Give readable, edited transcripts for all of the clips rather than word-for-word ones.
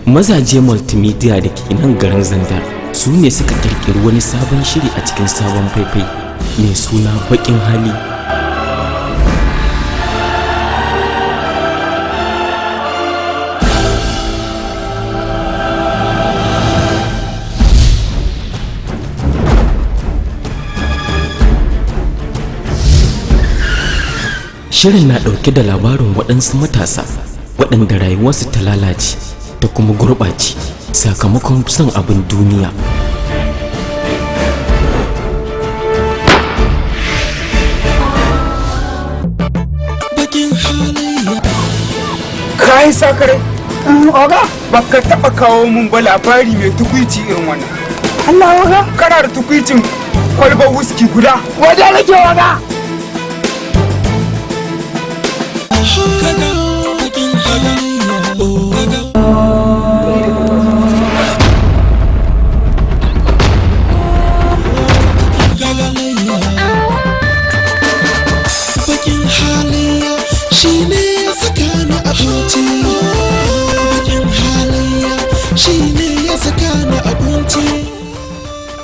Mazaje multimedia da ke nan garin Zandar su ne suka kirkiri wani sabon shiri a cikin sabon faifai mai suna Bakin Hali. Shirin na ɗauke da labarin waɗansu matasa waɗanda rayuwarsu ta lalace ta kuma gurɓace sakamakon son abin duniya. Kai sakare oga baka taɓa kawo mun ba labari mai tukuici irin wannan. Allah oga kana da tukuicin kwalbar whisky guda wajen nake oga.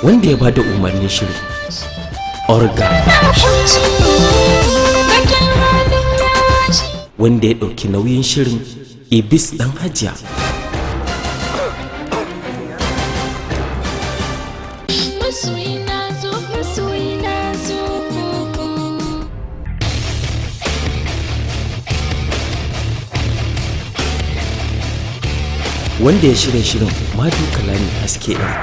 Wanda ya bada umarnin shirin Orga, wanda ya ɗauki nauyin shirin Ibis ɗan Hajiya, wanda ya shirya shirin Madu Kalani Haske ɗan.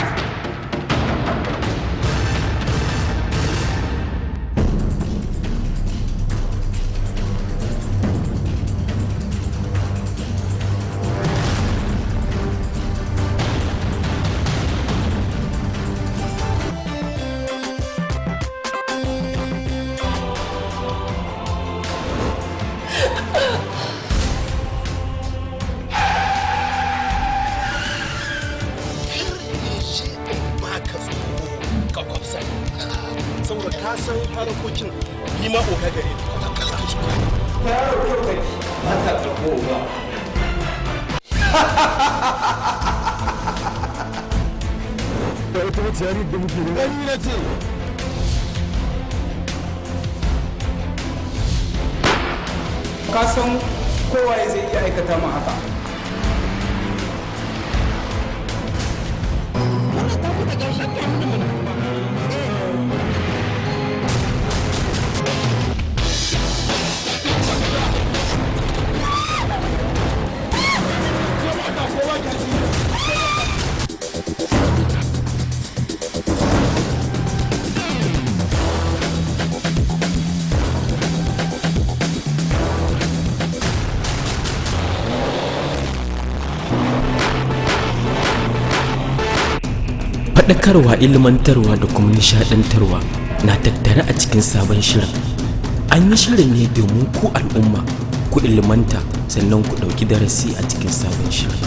saboda ka san harkokin yi ma oga gare ni ka kalka shi Ta yaro kai ba ta tsako ba. da wata wata yari da muke ne ni na ce Ka san kowa zai iya aikata mu haka. Faɗakarwa, ilmantarwa da kuma nishaɗantarwa na tattare a cikin sabon shirin. An yi shirin ne domin ku al'umma ku ilmanta sannan ku ɗauki darasi a cikin sabon shirin.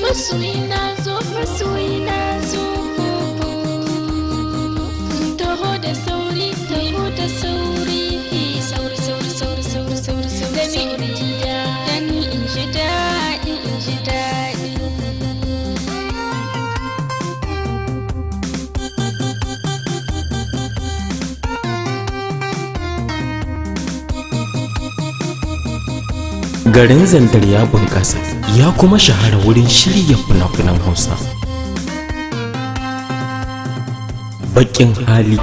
Masoyina zo, masoyina zo, taho da sauri, taho da sauri, sauri, sauri, sauri, sauri, sauri, sauri, gani in ji daɗi, in ji daɗi, in ji daɗi. Garin Zandar ya bunƙasa ya kuma shahara wurin shirya fina-finan Hausa. Bakin Hali.